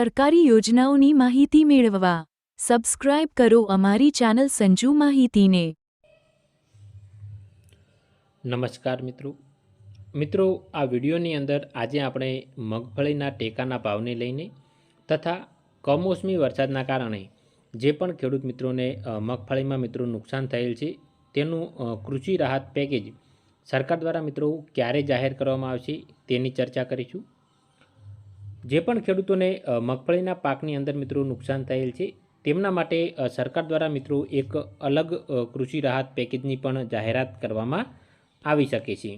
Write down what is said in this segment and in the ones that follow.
સરકારી યોજનાઓની માહિતી મેળવવા સબસ્ક્રાઇબ કરો અમારી ચેનલ સંજુ માહિતીને। નમસ્કાર મિત્રો આ વિડીયોની અંદર આજે આપણે મગફળીના ટેકાના ભાવને લઈને તથા કમોસમી વરસાદના કારણે જે પણ ખેડૂત મિત્રોને મગફળીમાં મિત્રો નુકસાન થયેલ છે તેનું કૃષિ રાહત પેકેજ સરકાર દ્વારા મિત્રો ક્યારે જાહેર કરવામાં આવશે તેની ચર્ચા કરીશું। જે પણ ખેડૂતોને મગફળીના પાકની અંદર મિત્રો નુકસાન થયેલ છે તેમના માટે સરકાર દ્વારા મિત્રો એક અલગ કૃષિ રાહત પેકેજની પણ જાહેરાત કરવામાં આવી શકે છે।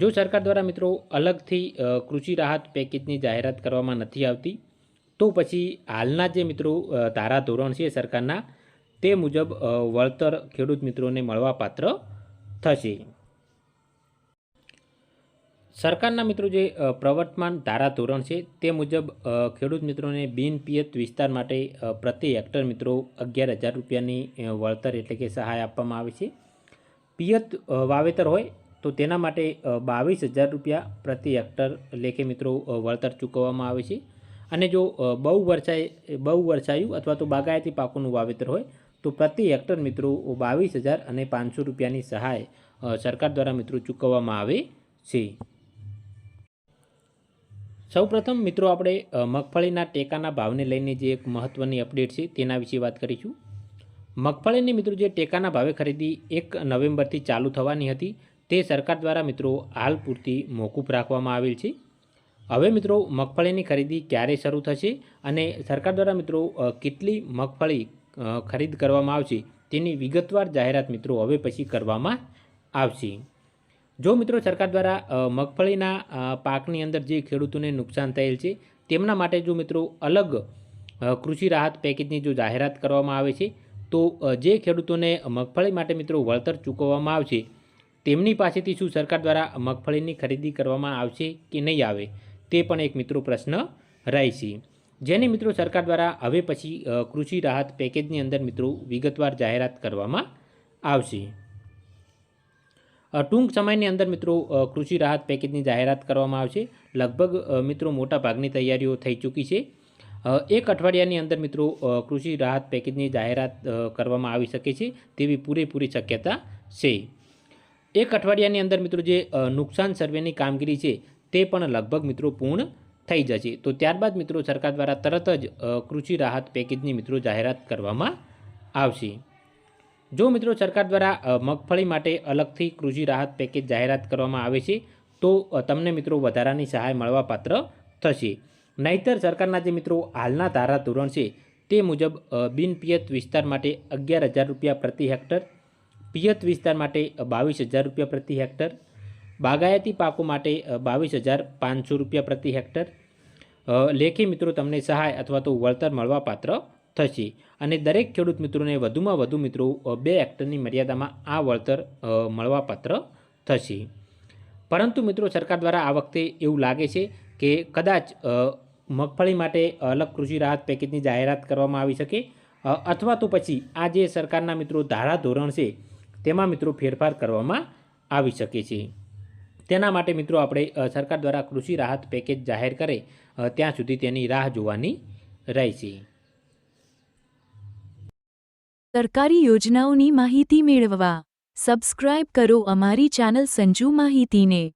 જો સરકાર દ્વારા મિત્રો અલગથી કૃષિ રાહત પેકેજની જાહેરાત કરવામાં નથી આવતી તો પછી હાલના જે મિત્રો ધારાધોરણ છે સરકારના તે મુજબ વળતર ખેડૂત મિત્રોને મળવાપાત્ર થશે। સરકારના મિત્રો જે પ્રવર્તમાન ધારાધોરણ છે તે મુજબ ખેડૂત મિત્રોને બિન પિયત વિસ્તાર માટે પ્રતિ હેક્ટર મિત્રો 11,000 રૂપિયાની વળતર એટલે કે સહાય આપવામાં આવે છે। પિયત વાવેતર હોય તો તેના માટે 22,000 રૂપિયા પ્રતિ હેક્ટર લેખે મિત્રો વળતર ચૂકવવામાં આવે છે। અને જો બહુવર્ષાયુ અથવા તો બાગાયતી પાકોનું વાવેતર હોય તો પ્રતિ હેક્ટર મિત્રો 22,500 રૂપિયાની સહાય સરકાર દ્વારા મિત્રો ચૂકવવામાં આવે છે। સૌપ્રથમ મિત્રો આપણે મગફળીના ટેકાના ભાવને લઈને જે એક મહત્ત્વની અપડેટ છે તેના વિશે વાત કરીશું। મગફળીની મિત્રો જે ટેકાના ભાવે ખરીદી 1 નવેમ્બરથી ચાલુ થવાની હતી તે સરકાર દ્વારા મિત્રો હાલ પૂરતી મોકૂફ રાખવામાં આવેલ છે। હવે મિત્રો મગફળીની ખરીદી ક્યારે શરૂ થશે અને સરકાર દ્વારા મિત્રો કેટલી મગફળી ખરીદ કરવામાં આવશે તેની વિગતવાર જાહેરાત મિત્રો હવે પછી કરવામાં આવશે। જો મિત્રો સરકાર દ્વારા મગફળીના પાકની અંદર જે ખેડૂતોને નુકસાન થયેલ છે તેમના માટે જો મિત્રો અલગ કૃષિ રાહત પેકેજની જો જાહેરાત કરવામાં આવે છે તો જે ખેડૂતોને મગફળી માટે મિત્રો વળતર ચૂકવવામાં આવશે તેમની પાસેથી શું સરકાર દ્વારા મગફળીની ખરીદી કરવામાં આવશે કે નહીં આવે તે પણ એક મિત્રો પ્રશ્ન રહેશે, જેની મિત્રો સરકાર દ્વારા હવે પછી કૃષિ રાહત પેકેજની અંદર મિત્રો વિગતવાર જાહેરાત કરવામાં આવશે। ટૂંક સમયની અંદર મિત્રો કૃષિ રાહત પેકેજની જાહેરાત કરવામાં આવશે। લગભગ મિત્રો મોટા ભાગની તૈયારીઓ થઈ ચૂકી છે। એક અઠવાડિયાની અંદર મિત્રો કૃષિ રાહત પેકેજની જાહેરાત કરવામાં આવી શકે છે તેવી પૂરેપૂરી શક્યતા છે। એક અઠવાડિયાની અંદર મિત્રો જે નુકસાન સર્વેની કામગીરી છે તે પણ લગભગ મિત્રો પૂર્ણ થઈ જશે તો ત્યારબાદ મિત્રો સરકાર દ્વારા તરત જ કૃષિ રાહત પેકેજની મિત્રો જાહેરાત કરવામાં આવશે। જો મિત્રો સરકાર દ્વારા મગફળી માટે અલગથી કૃષિ રાહત પેકેજ જાહેરાત કરવામાં આવે છે તો તમને મિત્રો વધારાની સહાય મળવાપાત્ર થશે। નહીંતર સરકારના જે મિત્રો હાલના ધારાધોરણ છે તે મુજબ બિનપિયત વિસ્તાર માટે 11,000 રૂપિયા પ્રતિ હેક્ટર, પિયત વિસ્તાર માટે 22,000 રૂપિયા પ્રતિ હેક્ટર, બાગાયતી પાકો માટે 22,500 રૂપિયા પ્રતિ હેક્ટર લેખે મિત્રો તમને સહાય અથવા તો વળતર મળવાપાત્ર થશે। અને દરેક ખેડૂત મિત્રોને વધુમાં વધુ મિત્રો 2 હેક્ટરની મર્યાદામાં આ વળતર મળવાપાત્ર થશે। પરંતુ મિત્રો સરકાર દ્વારા આ વખતે એવું લાગે છે કે કદાચ મગફળી માટે અલગ કૃષિ રાહત પેકેજની જાહેરાત કરવામાં આવી શકે અથવા તો પછી આ જે સરકારના મિત્રો ધારાધોરણ છે તેમાં મિત્રો ફેરફાર કરવામાં આવી શકે છે। તેના માટે મિત્રો આપણે સરકાર દ્વારા કૃષિ રાહત પેકેજ જાહેર કરે ત્યાં સુધી તેની રાહ જોવાની રહેશે। સરકારી યોજનાઓની માહિતી મેળવવા સબસ્ક્રાઇબ કરો અમારી ચેનલ સંજુ માહિતીને।